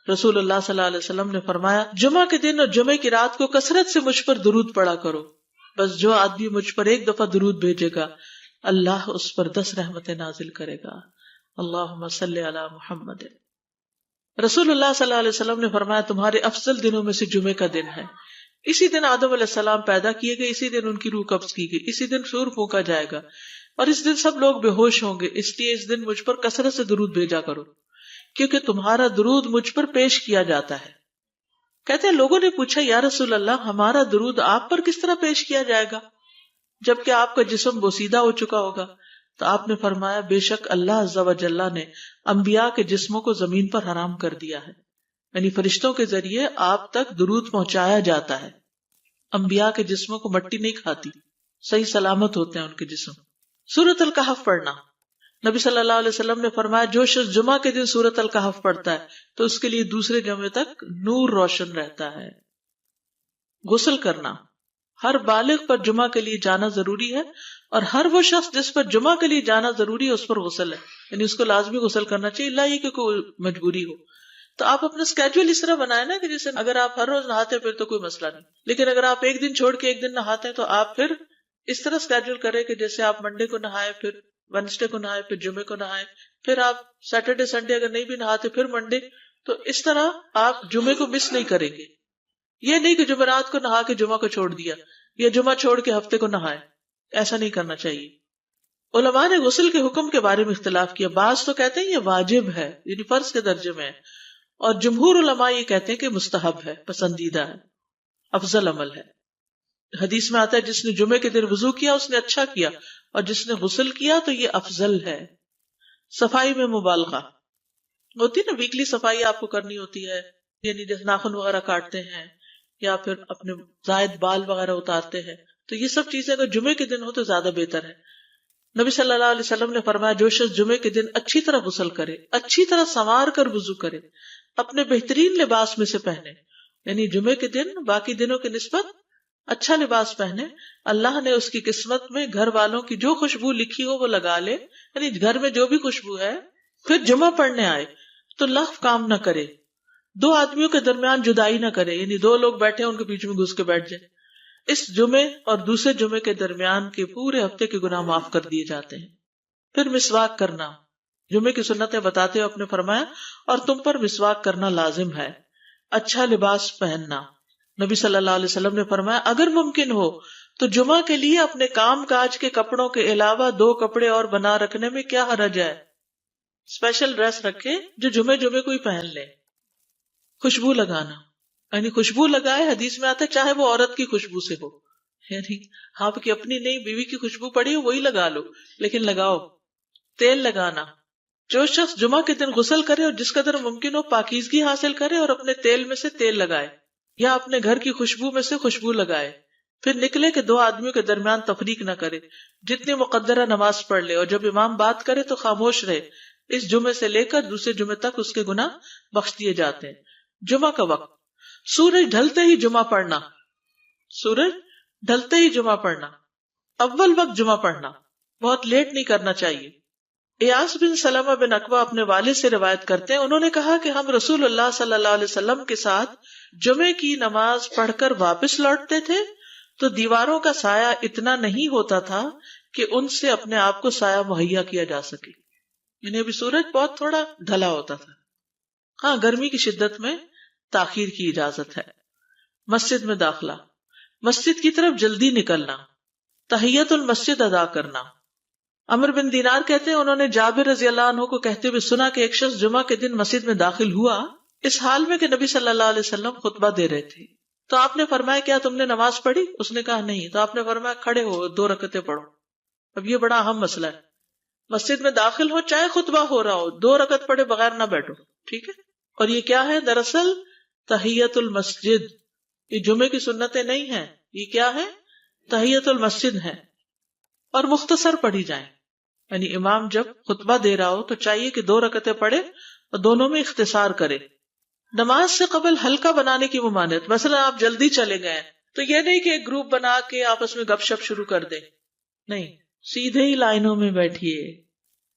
رسول اللہ صلی اللہ علیہ وسلم نے فرمایا جمعہ کے دن اور جمعے کی رات کو کثرت سے مجھ پر درود پڑا کرو، بس جو آدمی مجھ پر ایک دفعہ درود بھیجے گا اللہ اس پر 10 رحمتیں نازل کرے گا۔ اللہم صلی علی محمد۔ رسول اللہ صلی اللہ علیہ وسلم نے فرمایا تمہارے افضل دنوں میں سے جمعے کا دن ہے، اسی دن آدم علیہ السلام پیدا کیے گئے، اسی دن ان کی روح قبض کی گئی، اسی دن سور پھونکا جائے گا اور اس دن سب لوگ بے ہوش ہوں گے، اس لیے اس دن مجھ پر کثرت سے درود بھیجا کرو کیونکہ تمہارا درود مجھ پر پیش کیا جاتا ہے۔ کہتے ہیں لوگوں نے پوچھا یا رسول اللہ ہمارا درود آپ پر کس طرح پیش کیا جائے گا جبکہ آپ کا جسم بوسیدہ ہو چکا ہوگا؟ تو آپ نے فرمایا بے شک اللہ عز و جل نے انبیاء کے جسموں کو زمین پر حرام کر دیا ہے، یعنی فرشتوں کے ذریعے آپ تک درود پہنچایا جاتا ہے۔ انبیاء کے جسموں کو مٹی نہیں کھاتی، صحیح سلامت ہوتے ہیں ان کے جسم۔ سورۃ الکہف پڑھنا، نبی صلی اللہ علیہ وسلم نے فرمایا جو شخص جمعہ کے دن سورۃ الکہف پڑھتا ہے تو اس کے لیے دوسرے جمعے تک نور روشن رہتا ہے۔ غسل کرنا، ہر بالغ پر جمعہ کے لیے جانا ضروری ہے اور ہر وہ شخص جس پر جمعہ کے لیے جانا ضروری ہے اس پر غسل ہے، یعنی اس کو لازمی غسل کرنا چاہیے، الا یہ کہ کوئی مجبوری ہو۔ تو آپ اپنا اسکیجول اس طرح بنائیں نا کہ جیسے اگر آپ ہر روز نہاتے ہیں پھر تو کوئی مسئلہ نہیں، لیکن اگر آپ ایک دن چھوڑ کے ایک دن نہاتے ہیں تو آپ پھر اس طرح اسکیجول کریں کہ جیسے آپ منڈے کو نہائے، پھر وینسڈے کو نہائے، پھر جمعے کو نہائے، پھر آپ سیٹرڈے سنڈے اگر نہیں بھی نہاتے پھر منڈے، تو اس طرح آپ جمعے کو مس نہیں کریں گے۔ یہ نہیں کہ جمعرات کو نہا کے جمعہ کو چھوڑ دیا یا جمعہ چھوڑ کے ہفتے کو نہائے، ایسا نہیں کرنا چاہیے۔ علماء نے غسل کے حکم کے بارے میں اختلاف کیا، بعض تو کہتے ہیں یہ واجب ہے یعنی فرض کے درجے میں ہے، اور جمہور علماء یہ کہتے ہیں کہ مستحب ہے، پسندیدہ ہے، افضل عمل ہے۔ حدیث میں آتا ہے جس نے جمعے کے دن وضو کیا اس نے اچھا کیا اور جس نے غسل کیا تو یہ افضل ہے۔ صفائی میں مبالغہ ہوتی ہے نا، ویکلی صفائی آپ کو کرنی ہوتی ہے، یعنی جیسے ناخن وغیرہ کاٹتے ہیں یا پھر اپنے زائد بال وغیرہ اتارتے ہیں، تو یہ سب چیزیں اگر جمعے کے دن ہو تو زیادہ بہتر ہے۔ نبی صلی اللہ علیہ وسلم نے فرمایا جو شخص جمعے کے دن اچھی طرح غسل کرے، اچھی طرح سنوار کر وضو کرے، اپنے بہترین لباس میں سے پہنے، یعنی جمعے کے دن باقی دنوں کی نسبت اچھا لباس پہنے، اللہ نے اس کی قسمت میں گھر والوں کی جو خوشبو لکھی ہو وہ لگا لے، یعنی گھر میں جو بھی خوشبو ہے، پھر جمعہ پڑھنے آئے تو لغو کام نہ کرے، دو آدمیوں کے درمیان جدائی نہ کرے، یعنی دو لوگ بیٹھے ان کے بیچ میں گھس کے بیٹھ جائے۔ اس جمعے اور دوسرے جمعے کے درمیان کے پورے ہفتے کے گناہ معاف کر دیے جاتے ہیں۔ پھر مسواک کرنا، جمعے کی سنتیں بتاتے ہوئے آپ نے فرمایا اور تم پر مسواک کرنا لازم ہے۔ اچھا لباس پہننا، نبی صلی اللہ علیہ وسلم نے فرمایا اگر ممکن ہو تو جمعہ کے لیے اپنے کام کاج کے کپڑوں کے علاوہ 2 کپڑے اور بنا رکھنے میں کیا حرج ہے، اسپیشل ڈریس رکھے جو جمعے کو ہی پہن لے۔ خوشبو لگانا، یعنی خوشبو لگائے، حدیث میں آتا ہے چاہے وہ عورت کی خوشبو سے ہو، یعنی آپ کی اپنی نہیں، بیوی کی خوشبو پڑی ہو وہی لگا لو، لیکن لگاؤ۔ تیل لگانا، جو شخص جمعہ کے دن غسل کرے اور جس قدر ممکن ہو پاکیزگی حاصل کرے اور اپنے تیل میں سے تیل لگائے یا اپنے گھر کی خوشبو میں سے خوشبو لگائے، پھر نکلے کہ 2 آدمیوں کے درمیان تفریق نہ کرے، جتنی مقدرہ نماز پڑھ لے اور جب امام بات کرے تو خاموش رہے، اس جمعے سے لے کر دوسرے جمعے تک اس کے گناہ بخش دیے جاتے ہیں۔ جمعہ کا وقت، سورج ڈھلتے ہی جمعہ پڑھنا، سورج ڈھلتے ہی جمعہ پڑھنا، اول وقت جمعہ پڑھنا، بہت لیٹ نہیں کرنا چاہیے۔ ایاس بن سلمہ بن عقبہ اپنے والد سے روایت کرتے ہیں، انہوں نے کہا کہ ہم رسول اللہ صلی اللہ علیہ وسلم کے ساتھ جمعے کی نماز پڑھ کر واپس لوٹتے تھے تو دیواروں کا سایہ اتنا نہیں ہوتا تھا کہ ان سے اپنے آپ کو سایہ مہیا کیا جا سکے، یعنی ابھی سورج بہت تھوڑا ڈھلا ہوتا تھا۔ ہاں گرمی کی شدت میں تاخیر کی اجازت ہے۔ مسجد میں داخلہ، مسجد کی طرف جلدی نکلنا، تحیت المسجد ادا کرنا۔ عمر بن دینار کہتے ہیں انہوں نے جابر رضی اللہ عنہ کو کہتے ہوئے سنا کہ ایک شخص جمعہ کے دن مسجد میں داخل ہوا اس حال میں کہ نبی صلی اللہ علیہ وسلم خطبہ دے رہے تھے، تو آپ نے فرمایا کیا تم نے نماز پڑھی؟ اس نے کہا نہیں، تو آپ نے فرمایا کھڑے ہو 2 رکعتیں پڑھو۔ اب یہ بڑا اہم مسئلہ ہے، مسجد میں داخل ہو چاہے خطبہ ہو رہا ہو 2 رکعت پڑھے بغیر نہ بیٹھو، ٹھیک ہے؟ اور یہ کیا ہے؟ دراصل تحیت المسجد، یہ جمعے کی سنتیں نہیں ہیں، یہ کیا ہے؟ تحیت المسجد ہے، اور مختصر پڑھی جائیں، یعنی امام جب خطبہ دے رہا ہو تو چاہیے کہ 2 رکعتیں پڑھے اور دونوں میں اختصار کرے۔ نماز سے قبل ہلکا بنانے کی ممانعت، مثلا آپ جلدی چلے گئے تو یہ نہیں کہ ایک گروپ بنا کے آپس میں گپ شپ شروع کر دیں، نہیں، سیدھے ہی لائنوں میں بیٹھیے۔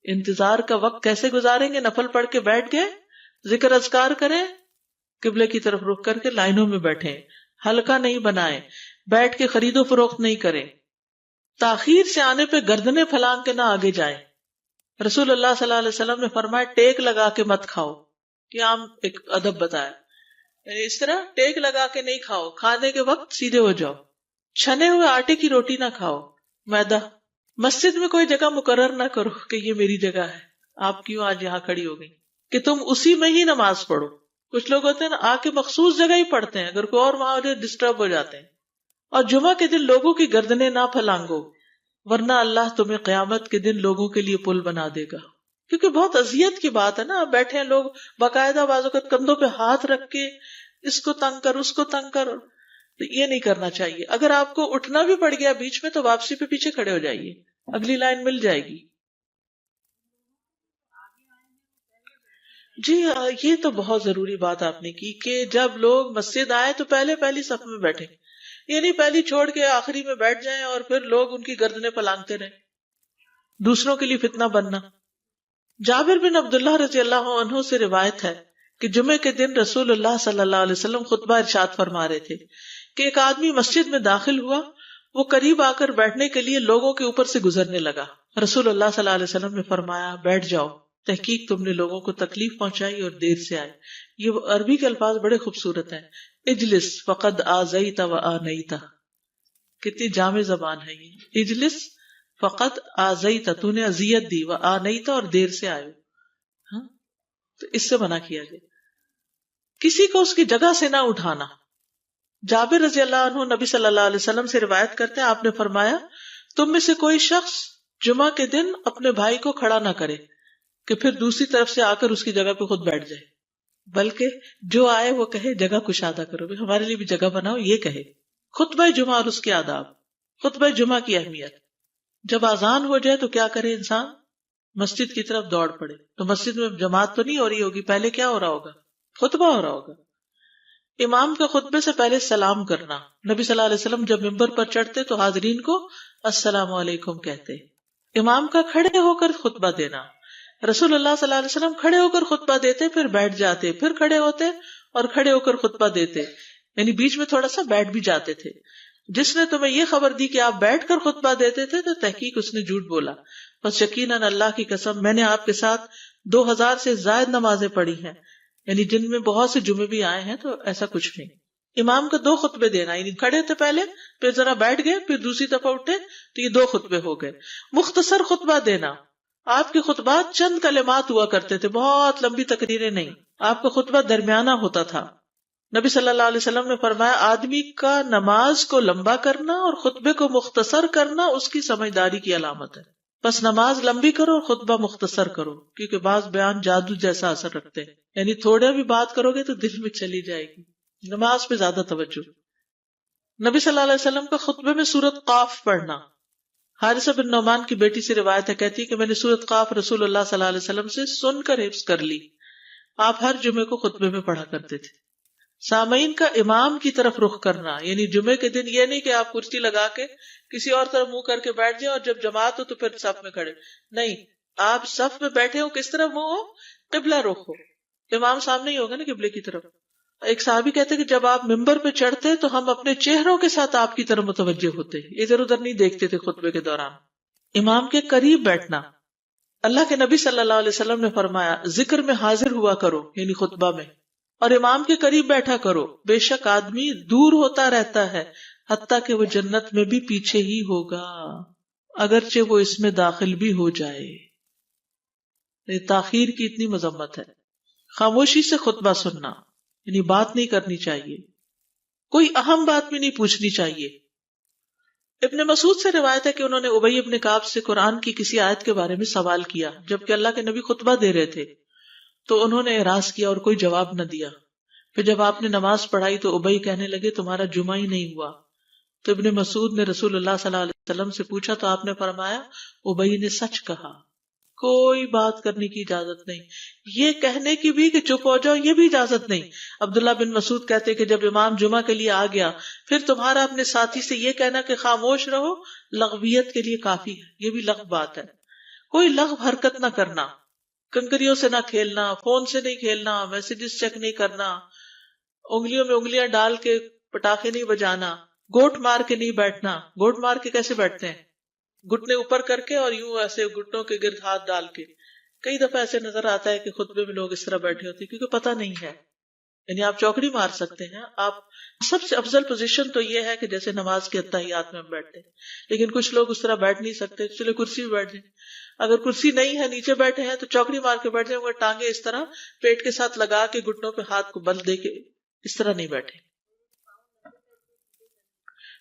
انتظار کا وقت کیسے گزاریں گے؟ نفل پڑھ کے بیٹھ گئے، ذکر اذکار کریں، قبلے کی طرف رخ کر کے لائنوں میں بیٹھیں، حلقہ نہیں بنائیں، بیٹھ کے خرید و فروخت نہیں کریں، تاخیر سے آنے پہ گردنیں پھلانگ کے نہ آگے جائیں۔ رسول اللہ صلی اللہ علیہ وسلم نے فرمایا ٹیک لگا کے مت کھاؤ، یہ عام ایک ادب بتایا، یعنی اس طرح ٹیک لگا کے نہیں کھاؤ، کھانے کے وقت سیدھے ہو جاؤ۔ چھنے ہوئے آٹے کی روٹی نہ کھاؤ، میدا۔ مسجد میں کوئی جگہ مقرر نہ کرو کہ یہ میری جگہ ہے، آپ کیوں آج یہاں کھڑی ہو گئی، کہ تم اسی میں ہی نماز پڑھو۔ کچھ لوگ ہوتے ہیں نا، آ کے مخصوص جگہ ہی پڑھتے ہیں، اگر کوئی اور وہاں ہو جائے ڈسٹرب ہو جاتے ہیں۔ اور جمعہ کے دن لوگوں کی گردنیں نہ پھلانگو، ورنہ اللہ تمہیں قیامت کے دن لوگوں کے لیے پل بنا دے گا۔ کیونکہ بہت اذیت کی بات ہے نا، آپ بیٹھے ہیں لوگ باقاعدہ بعض اوقات کندھوں پہ ہاتھ رکھ کے اس کو تنگ کر اس کو تنگ کر، تو یہ نہیں کرنا چاہیے۔ اگر آپ کو اٹھنا بھی پڑ گیا بیچ میں تو واپسی پہ پیچھے کھڑے ہو جائیے، اگلی لائن مل جائے گی۔ جی یہ تو بہت ضروری بات آپ نے کی کہ جب لوگ مسجد آئے تو پہلی صف میں بیٹھے، یہ نہیں پہلی چھوڑ کے آخری میں بیٹھ جائیں اور پھر لوگ ان کی گردنیں پلانگتے رہیں، دوسروں کے لیے فتنہ بننا۔ جابر بن عبداللہ رضی اللہ عنہ سے روایت ہے کہ جمعے کے دن رسول اللہ صلی اللہ علیہ وسلم خطبہ ارشاد فرما رہے تھے کہ ایک آدمی مسجد میں داخل ہوا، وہ قریب آ کر بیٹھنے کے لیے لوگوں کے اوپر سے گزرنے لگا۔ رسول اللہ صلی اللہ علیہ وسلم نے فرمایا بیٹھ جاؤ، تحقیق تم نے لوگوں کو تکلیف پہنچائی اور دیر سے آئے۔ یہ عربی کے الفاظ بڑے خوبصورت ہیں، اجلس فقد آذیت و آنیت، کتنی جامع زبان ہے یہ، اجلس فقط آذیت، تو نے اذیت دی، و آنیت، اور دیر سے آئے۔ ہاں تو اس سے منع کیا گیا۔ کسی کو اس کی جگہ سے نہ اٹھانا۔ جابر رضی اللہ عنہ نبی صلی اللہ علیہ وسلم سے روایت کرتے ہیں، آپ نے فرمایا تم میں سے کوئی شخص جمعہ کے دن اپنے بھائی کو کھڑا نہ کرے کہ پھر دوسری طرف سے آ کر اس کی جگہ پہ خود بیٹھ جائے، بلکہ جو آئے وہ کہے جگہ کشادہ کرو، ہمارے لیے بھی جگہ بناؤ، یہ کہے۔ خطبہ جمعہ اور اس کے آداب۔ خطبہ جمعہ کی اہمیت، جب اذان ہو جائے تو کیا کرے انسان؟ مسجد کی طرف دوڑ پڑے۔ تو مسجد میں جماعت تو نہیں ہو رہی ہوگی، پہلے کیا ہو رہا ہوگا؟ خطبہ ہو رہا ہوگا۔ امام کا خطبے سے پہلے سلام کرنا۔ نبی صلی اللہ علیہ وسلم جب ممبر پر چڑھتے تو حاضرین کو السلام علیکم کہتے۔ امام کا کھڑے ہو کر خطبہ دینا۔ رسول اللہ صلی اللہ علیہ وسلم کھڑے ہو کر خطبہ دیتے، پھر بیٹھ جاتے، پھر کھڑے ہوتے اور کھڑے ہو کر خطبہ دیتے، یعنی بیچ میں تھوڑا سا بیٹھ بھی جاتے تھے۔ جس نے تمہیں یہ خبر دی کہ آپ بیٹھ کر خطبہ دیتے تھے تو تحقیق اس نے جھوٹ بولا، بس یقیناً اللہ کی قسم میں نے آپ کے ساتھ 2000 سے زائد نمازیں پڑھی ہیں، یعنی جن میں بہت سے جمعے بھی آئے ہیں، تو ایسا کچھ نہیں۔ امام کا 2 خطبے دینا، یعنی کھڑے تھے پہلے، پھر ذرا بیٹھ گئے، پھر دوسری دفعہ اٹھے، تو یہ 2 خطبے ہو گئے۔ مختصر خطبہ دینا۔ آپ کے خطبات چند کلمات ہوا کرتے تھے، بہت لمبی تقریریں نہیں، آپ کا خطبہ درمیانہ ہوتا تھا۔ نبی صلی اللہ علیہ وسلم نے فرمایا آدمی کا نماز کو لمبا کرنا اور خطبے کو مختصر کرنا اس کی سمجھداری کی علامت ہے۔ بس نماز لمبی کرو اور خطبہ مختصر کرو، کیونکہ بعض بیان جادو جیسا اثر رکھتے ہیں، یعنی تھوڑے بھی بات کرو گے تو دل میں چلی جائے گی۔ نماز پہ زیادہ توجہ۔ نبی صلی اللہ علیہ وسلم کا خطبے میں سورۃ قاف پڑھنا۔ حارثہ بن نعمان کی بیٹی سے روایت ہے، کہتی ہے کہ میں نے سورۃ قاف رسول اللہ صلی اللہ علیہ وسلم سے سن کر حفظ کر لی۔ آپ ہر جمعے کو خطبے میں پڑھا کرتے تھے۔ سامعین کا امام کی طرف رخ کرنا، یعنی جمعے کے دن یہ نہیں کہ آپ کرسی لگا کے کسی اور طرف منہ کر کے بیٹھ جائیں اور جب جماعت ہو تو پھر صف میں کھڑے، نہیں، آپ صف میں بیٹھے ہو، کس طرف منہ ہو؟ قبلہ رخ ہو، امام سامنے ہی ہوگا نا قبلے کی طرف۔ ایک صحابی کہتے کہ جب آپ ممبر پہ چڑھتے تو ہم اپنے چہروں کے ساتھ آپ کی طرف متوجہ ہوتے، ادھر ادھر نہیں دیکھتے تھے خطبے کے دوران۔ امام کے قریب بیٹھنا۔ اللہ کے نبی صلی اللہ علیہ وسلم نے فرمایا ذکر میں حاضر ہوا کرو، یعنی خطبہ میں، اور امام کے قریب بیٹھا کرو، بے شک آدمی دور ہوتا رہتا ہے حتیٰ کہ وہ جنت میں بھی پیچھے ہی ہوگا اگرچہ وہ اس میں داخل بھی ہو جائے۔ تاخیر کی اتنی مذمت ہے۔ خاموشی سے خطبہ سننا، یعنی بات نہیں کرنی چاہیے، کوئی اہم بات بھی نہیں پوچھنی چاہیے۔ ابن مسعود سے روایت ہے کہ انہوں نے ابی ابن کعب سے قرآن کی کسی آیت کے بارے میں سوال کیا جبکہ اللہ کے نبی خطبہ دے رہے تھے، تو انہوں نے اعراض کیا اور کوئی جواب نہ دیا۔ پھر جب آپ نے نماز پڑھائی تو ابی کہنے لگے تمہارا جمعہ ہی نہیں ہوا۔ تو ابن مسعود نے رسول اللہ صلی اللہ علیہ وسلم سے پوچھا تو آپ نے فرمایا ابی نے سچ کہا، کوئی بات کرنے کی اجازت نہیں، یہ کہنے کی بھی کہ چپ ہو جاؤ یہ بھی اجازت نہیں۔ عبداللہ بن مسعود کہتے کہ جب امام جمعہ کے لیے آ گیا پھر تمہارا اپنے ساتھی سے یہ کہنا کہ خاموش رہو لغویت کے لیے کافی ہے، یہ بھی لغو بات ہے۔ کوئی لغو حرکت نہ کرنا، کنکریوں سے نہ کھیلنا، فون سے نہیں کھیلنا، میسجز چیک نہیں کرنا، انگلیوں میں انگلیاں ڈال کے پٹاخے نہیں بجانا، گوٹ مار کے نہیں بیٹھنا. گوٹ مار کے کیسے بیٹھتے ہیں؟ گھٹنے اوپر کر کے اور یوں ایسے گھٹنوں کے گرد ہاتھ ڈال کے. کئی دفعہ ایسے نظر آتا ہے کہ خطبے میں لوگ اس طرح بیٹھے ہوتے ہیں کیونکہ پتہ نہیں ہے. یعنی آپ چوکڑی مار سکتے ہیں. آپ سب سے افضل پوزیشن تو یہ ہے کہ جیسے نماز کے اتحیات میں ہم بیٹھتے ہیں، لیکن کچھ لوگ اس طرح بیٹھ نہیں سکتے، چلے کرسی میں بیٹھ جائیں. اگر کرسی نہیں ہے، نیچے بیٹھے ہیں تو چوکڑی مار کے بیٹھ جائیں، مگر ٹانگیں اس طرح پیٹ کے ساتھ لگا کے گھٹنوں پہ ہاتھ کو بل دے کے اس طرح نہیں بیٹھے.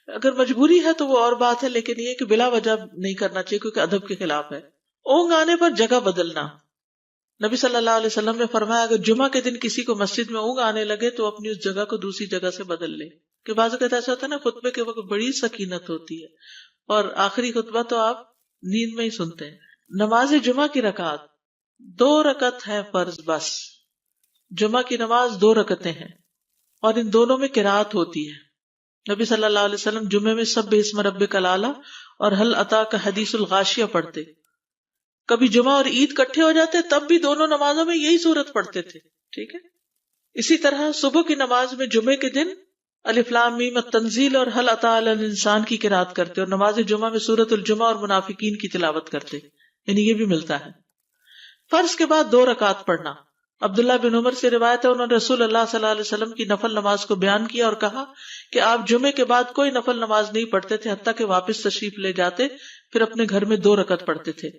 اگر مجبوری ہے تو وہ اور بات ہے، لیکن یہ کہ بلا وجہ نہیں کرنا چاہیے کیونکہ ادب کے خلاف ہے. اونگ آنے پر جگہ بدلنا. نبی صلی اللہ علیہ وسلم نے فرمایا اگر جمعہ کے دن کسی کو مسجد میں اونگ آنے لگے تو اپنی اس جگہ کو دوسری جگہ سے بدل لے. کہ بعض اوقات ایسا ہوتا ہے نا، خطبے کے وقت بڑی سکینت ہوتی ہے اور آخری خطبہ تو آپ نیند میں ہی سنتے ہیں. نماز جمعہ کی رکعت 2 رکعت ہے فرض بس. جمعہ کی نماز 2 رکعتیں ہیں اور ان دونوں میں قرات ہوتی ہے. نبی صلی اللہ علیہ وسلم جمعے میں سبح اسم ربک الاعلی اور حل اتاک حدیث الغاشیہ پڑھتے. کبھی جمعہ اور عید کٹھے ہو جاتے تب بھی دونوں نمازوں میں یہی سورت پڑھتے تھے. ٹھیک ہے. اسی طرح صبح کی نماز میں جمعے کے دن الف لام میم التنزیل اور حل اتی علی الانسان کی قرات کرتے اور نماز جمعہ میں سورۃ الجمعہ اور منافقین کی تلاوت کرتے. یعنی یہ بھی ملتا ہے. فرض کے بعد 2 رکعت پڑھنا. عبداللہ بن عمر سے روایت ہے انہوں نے رسول اللہ صلی اللہ علیہ وسلم کی نفل نماز کو بیان کیا اور کہا کہ آپ جمعے کے بعد کوئی نفل نماز نہیں پڑھتے تھے حتیٰ کہ واپس تشریف لے جاتے پھر اپنے گھر میں 2 رکعت پڑھتے تھے.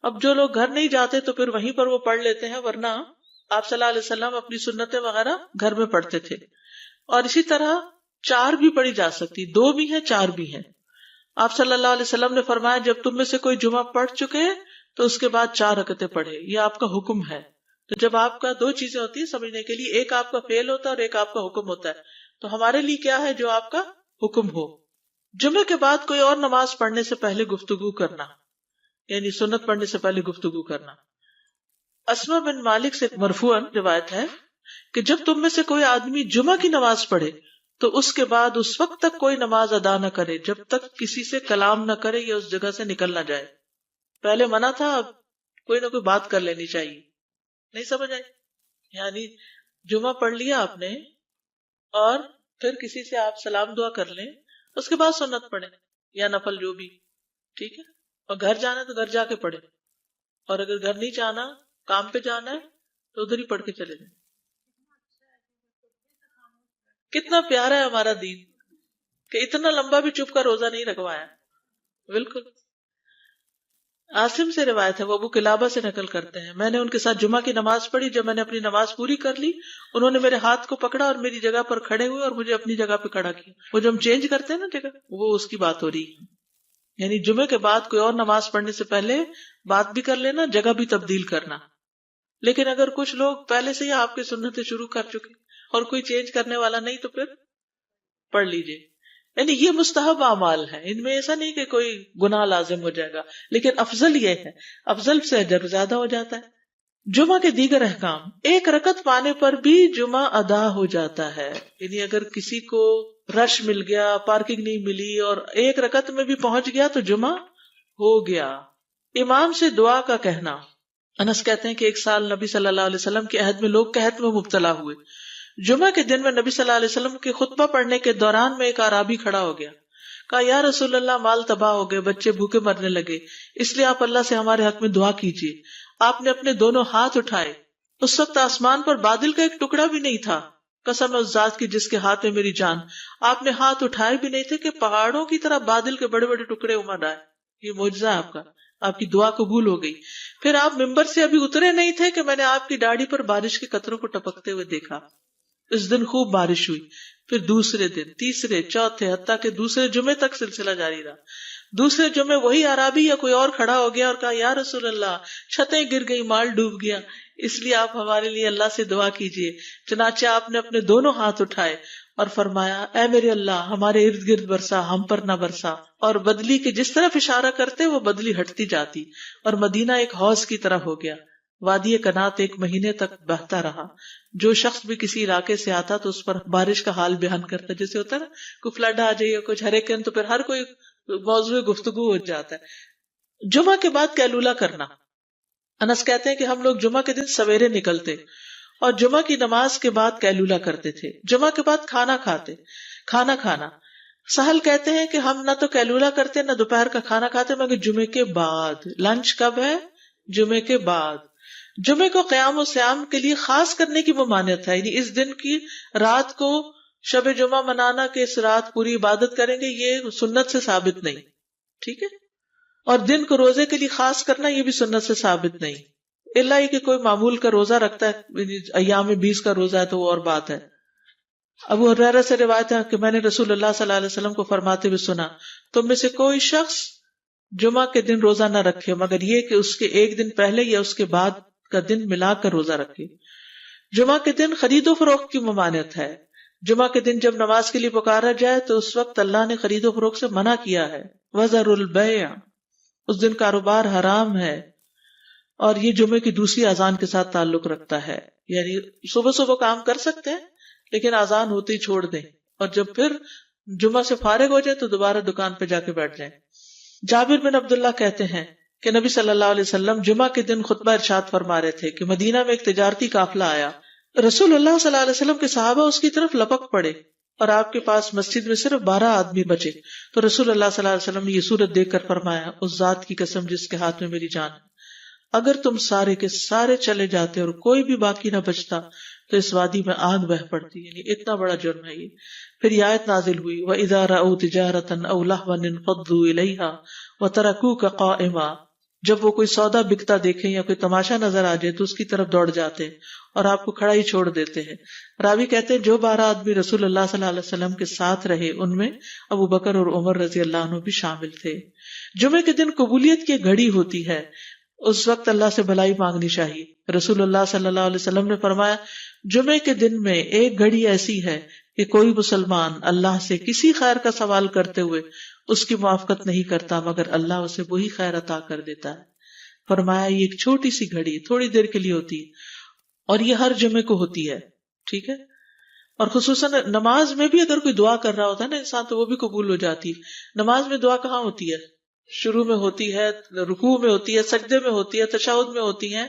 اب جو لوگ گھر نہیں جاتے تو پھر وہیں پر وہ پڑھ لیتے ہیں، ورنہ آپ صلی اللہ علیہ وسلم اپنی سنتیں وغیرہ گھر میں پڑھتے تھے. اور اسی طرح 4 بھی پڑھی جا سکتی، 2 بھی ہیں 4 بھی ہیں. آپ صلی اللہ علیہ وسلم نے فرمایا جب تم میں سے کوئی جمعہ پڑھ چکے تو اس کے بعد 4 رکعتیں پڑھے. یہ آپ کا حکم ہے. تو جب آپ کا 2 چیزیں ہوتی ہیں سمجھنے کے لیے، ایک آپ کا فعل ہوتا ہے اور ایک آپ کا حکم ہوتا ہے. تو ہمارے لیے کیا ہے؟ جو آپ کا حکم ہو. جمعے کے بعد کوئی اور نماز پڑھنے سے پہلے گفتگو کرنا، یعنی سنت پڑھنے سے پہلے گفتگو کرنا. اسما بن مالک سے مرفوعاً روایت ہے کہ جب تم میں سے کوئی آدمی جمعہ کی نماز پڑھے تو اس کے بعد اس وقت تک کوئی نماز ادا نہ کرے جب تک کسی سے کلام نہ کرے یا اس جگہ سے نکل نہ جائے. پہلے منع تھا، اب کوئی نہ کوئی بات کر لینی چاہیے. نہیں سمجھ آئی؟ یعنی جمعہ پڑھ لیا آپ نے اور پھر کسی سے آپ سلام دعا کر لیں، اس کے بعد سنت پڑھیں یا نفل جو بھی. ٹھیک ہے. اور گھر جانا ہے تو گھر جا کے پڑھیں، اور اگر گھر نہیں جانا، کام پہ جانا ہے تو ادھر ہی پڑھ کے چلے جائیں. کتنا پیارا ہے ہمارا دین کہ اتنا لمبا بھی چپ کا روزہ نہیں رکھوایا. بالکل. عاصم سے روایت ہے، وہ ابو قلابہ سے نقل کرتے ہیں، میں نے ان کے ساتھ جمعہ کی نماز پڑھی. جب میں نے اپنی نماز پوری کر لی انہوں نے میرے ہاتھ کو پکڑا اور میری جگہ پر کھڑے ہوئے اور مجھے اپنی جگہ پہ کھڑا کیا. وہ جو ہم چینج کرتے ہیں نا جگہ، وہ اس کی بات ہو رہی ہے. یعنی جمعے کے بعد کوئی اور نماز پڑھنے سے پہلے بات بھی کر لینا، جگہ بھی تبدیل کرنا. لیکن اگر کچھ لوگ پہلے سے ہی آپ کی سنتیں شروع کر چکے اور کوئی چینج کرنے والا نہیں تو پھر پڑھ لیجئے. یعنی یہ مستحب اعمال ہے، ان میں ایسا نہیں کہ کوئی گناہ لازم ہو جائے گا، لیکن افضل یہ ہے، افضل سے اجر زیادہ ہو جاتا ہے. جمعہ کے دیگر احکام. 1 رکعت پانے پر بھی جمعہ ادا ہو جاتا ہے. یعنی اگر کسی کو رش مل گیا، پارکنگ نہیں ملی اور 1 رکعت میں بھی پہنچ گیا تو جمعہ ہو گیا. امام سے دعا کا کہنا. انس کہتے ہیں کہ ایک سال نبی صلی اللہ علیہ وسلم کے عہد میں لوگ قحط میں مبتلا ہوئے. جمعہ کے دن میں نبی صلی اللہ علیہ وسلم کے خطبہ پڑھنے کے دوران میں ایک اعرابی کھڑا ہو گیا. کہا یا رسول اللہ، مال تباہ ہو گئے، بچے بھوکے مرنے لگے، اس لیے آپ اللہ سے ہمارے حق میں دعا کیجیے. آپ نے اپنے دونوں ہاتھ اٹھائے. اس وقت آسمان پر بادل کا ایک ٹکڑا بھی نہیں تھا. قسم ہے اس ذات کی جس کے ہاتھ میں میری جان، آپ نے ہاتھ اٹھائے بھی نہیں تھے کہ پہاڑوں کی طرح بادل کے بڑے بڑے ٹکڑے امڑ آئے. یہ معجزہ ہے آپ کا، آپ کی دعا قبول ہو گئی. پھر آپ ممبر سے ابھی اترے نہیں تھے کہ میں نے آپ کی داڑھی پر بارش کے قطروں کو ٹپکتے ہوئے دیکھا. اس دن خوب بارش ہوئی. پھر دوسرے دن، تیسرے، چوتھے، حتیٰ کہ دوسرے جمعے تک سلسلہ جاری رہا. دوسرے جمعے وہی عربی یا کوئی اور کھڑا ہو گیا اور کہا یا رسول اللہ، چھتیں گر گئی، مال ڈوب گیا، اس لیے آپ ہمارے لیے اللہ سے دعا کیجیے. چنانچہ آپ نے اپنے دونوں ہاتھ اٹھائے اور فرمایا اے میرے اللہ، ہمارے ارد گرد برسا، ہم پر نہ برسا. اور بدلی کے جس طرف اشارہ کرتے وہ بدلی ہٹتی جاتی اور مدینہ ایک حوض کی طرح ہو گیا. وادی کنات 1 مہینے تک بہتا رہا. جو شخص بھی کسی علاقے سے آتا تو اس پر بارش کا حال بیان کرتا. جیسے ہوتا ہے نا کوئی فلڈ آ جائے یا کچھ ہریکین، تو پھر ہر کوئی موضوع گفتگو ہو جاتا ہے. جمعہ کے بعد قیلولہ کرنا. انس کہتے ہیں کہ ہم لوگ جمعہ کے دن سویرے نکلتے اور جمعہ کی نماز کے بعد قیلولہ کرتے تھے. جمعہ کے بعد کھانا کھانا. سہل کہتے ہیں کہ ہم نہ تو قیلولہ کرتے نہ دوپہر کا کھانا کھاتے مگر جمعے کے بعد. لنچ کب ہے؟ جمعے کے بعد. جمعے کو قیام و سیام کے لیے خاص کرنے کی ممانعت ہے، یعنی اس دن کی رات کو شب جمعہ منانا کہ اس رات پوری عبادت کریں گے، یہ سنت سے ثابت نہیں. ٹھیک ہے. اور دن کو روزے کے لیے خاص کرنا یہ بھی سنت سے ثابت نہیں، الا یہ کہ کوئی معمول کا روزہ رکھتا ہے، ایام 20 کا روزہ ہے تو وہ اور بات ہے. ابو ہریرہ سے روایت ہے کہ میں نے رسول اللہ صلی اللہ علیہ وسلم کو فرماتے ہوئے سنا، تم میں سے کوئی شخص جمعہ کے دن روزہ نہ رکھے مگر یہ کہ اس کے ایک دن پہلے یا اس کے بعد کا دن ملا کر روزہ رکھے. جمعہ کے دن خرید و فروخت کی ممانعت ہے. جمعہ کے دن جب نماز کے لیے پکارا جائے تو اس وقت اللہ نے خرید و فروخت سے منع کیا ہے. وَذَرُوا الْبَيْعَ، اس دن کاروبار حرام ہے. اور یہ جمعے کی دوسری اذان کے ساتھ تعلق رکھتا ہے، یعنی صبح صبح کام کر سکتے ہیں لیکن اذان ہوتے ہی چھوڑ دیں، اور جب پھر جمعہ سے فارغ ہو جائے تو دوبارہ دکان پہ جا کے بیٹھ جائیں. جابر بن عبداللہ کہتے ہیں کہ نبی صلی اللہ علیہ وسلم جمعہ کے دن خطبہ ارشاد فرما رہے تھے کہ مدینہ میں ایک تجارتی قافلہ آیا. رسول اللہ صلی اللہ علیہ وسلم کے صحابہ اس کی طرف لپک پڑے اور آپ کے پاس مسجد میں صرف 12 آدمی بچے. تو رسول اللہ صلی اللہ علیہ وسلم نے یہ صورت دیکھ کر فرمایا، اس ذات کی قسم جس کے ہاتھ میں میری جان ہے، اگر تم سارے کے سارے چلے جاتے اور کوئی بھی باقی نہ بچتا تو اس وادی میں آگ بہ پڑتی. یعنی اتنا بڑا جرم ہے یہ. پھر یہ آیت نازل ہوئی، وَإِذَا رَأَوْا تِجَارَةً أَوْ لَهْوًا انفضوا إِلَيْهَا وَتَرَكُوكَ قَائِمًا، جب وہ کوئی سودا بکتا دیکھیں یا کوئی تماشا نظر آ جائے تو اس کی طرف دوڑ جاتے ہیں اور آپ کو کھڑا ہی چھوڑ دیتے ہیں. راوی کہتے ہیں جو 12 آدمی رسول اللہ صلی اللہ علیہ وسلم کے ساتھ رہے ان میں ابو بکر اور عمر رضی اللہ عنہ بھی شامل تھے. جمعے کے دن قبولیت کی گھڑی ہوتی ہے، اس وقت اللہ سے بھلائی مانگنی چاہیے. رسول اللہ صلی اللہ علیہ وسلم نے فرمایا، جمعے کے دن میں ایک گھڑی ایسی ہے کہ کوئی مسلمان اللہ سے کسی خیر کا سوال کرتے ہوئے اس کی موافقت نہیں کرتا مگر اللہ اسے وہی خیر عطا کر دیتا ہے. فرمایا یہ ایک چھوٹی سی گھڑی تھوڑی دیر کے لیے ہوتی ہے اور یہ ہر جمعے کو ہوتی ہے. ٹھیک ہے. اور خصوصاً نماز میں بھی اگر کوئی دعا کر رہا ہوتا ہے نا انسان تو وہ بھی قبول ہو جاتی ہے. نماز میں دعا کہاں ہوتی ہے؟ شروع میں ہوتی ہے، رکوع میں ہوتی ہے، سجدے میں ہوتی ہے، تشہد میں ہوتی ہیں.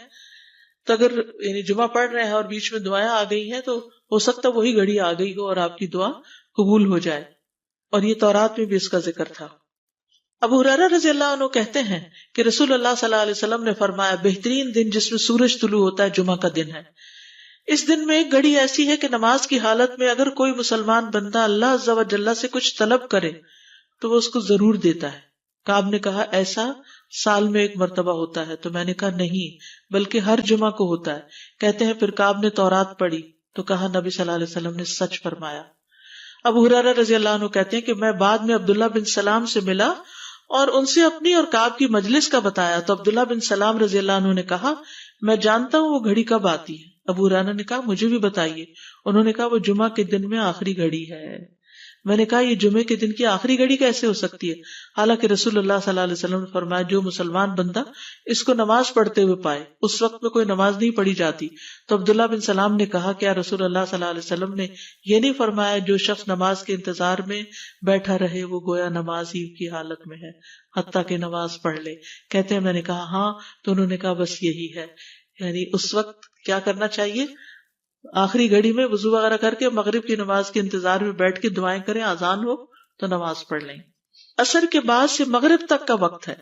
تو اگر یعنی جمعہ پڑھ رہے ہیں اور بیچ میں دعائیں آ گئی ہیں تو ہو سکتا وہی گھڑی آ گئی ہو اور آپ کی دعا قبول ہو جائے. اور یہ تورات میں بھی اس کا ذکر تھا. ابو ہریرہ رضی اللہ عنہ کہتے ہیں کہ رسول اللہ صلی اللہ علیہ وسلم نے فرمایا، بہترین دن جس میں سورج طلوع ہوتا ہے جمعہ کا دن ہے. اس دن میں ایک گھڑی ایسی ہے کہ نماز کی حالت میں اگر کوئی مسلمان بندہ اللہ عز و جل سے کچھ طلب کرے تو وہ اس کو ضرور دیتا ہے. کعب نے کہا ایسا سال میں ایک مرتبہ ہوتا ہے؟ تو میں نے کہا نہیں بلکہ ہر جمعہ کو ہوتا ہے. کہتے ہیں پھر کعب نے تورات پڑھی تو کہا نبی صلی اللہ علیہ وسلم نے سچ فرمایا. ابو ہریرہ رضی اللہ عنہ کہتے ہیں کہ میں بعد میں عبداللہ بن سلام سے ملا اور ان سے اپنی اور کعب کی مجلس کا بتایا تو عبداللہ بن سلام رضی اللہ عنہ نے کہا میں جانتا ہوں وہ گھڑی کب آتی ہے. ابو ہریرہ نے کہا مجھے بھی بتائیے. انہوں نے کہا وہ جمعہ کے دن میں آخری گھڑی ہے. میں نے کہا یہ جمعے کے دن کی آخری گھڑی کیسے ہو سکتی ہے، حالانکہ رسول اللہ صلی اللہ علیہ وسلم نے فرمایا جو مسلمان بندہ اس کو نماز پڑھتے ہوئے پائے. اس وقت میں کوئی نماز نہیں پڑھی جاتی. تو عبداللہ بن سلام نے کہا کیا رسول اللہ صلی اللہ علیہ وسلم نے یہ نہیں فرمایا جو شخص نماز کے انتظار میں بیٹھا رہے وہ گویا نماز ہی کی حالت میں ہے حتیٰ کہ نماز پڑھ لے. کہتے ہیں میں نے کہا ہاں. تو انہوں نے کہا بس یہی ہے، یعنی اس وقت کیا کرنا چاہیے، آخری گھڑی میں وضو وغیرہ کر کے مغرب کی نماز کے انتظار میں بیٹھ کے دعائیں کریں، اذان ہو تو نماز پڑھ لیں. عصر کے بعد سے مغرب تک کا وقت ہے.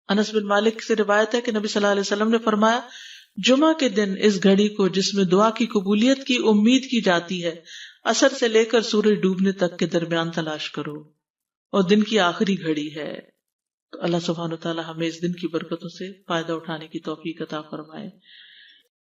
انس بن مالک سے روایت ہے کہ نبی صلی اللہ علیہ وسلم نے فرمایا جمعہ کے دن اس گھڑی کو جس میں دعا کی قبولیت کی امید کی جاتی ہے عصر سے لے کر سورج ڈوبنے تک کے درمیان تلاش کرو اور دن کی آخری گھڑی ہے. تو اللہ سبحانہ و تعالی ہمیں اس دن کی برکتوں سے فائدہ اٹھانے کی توفیق عطا فرمائے.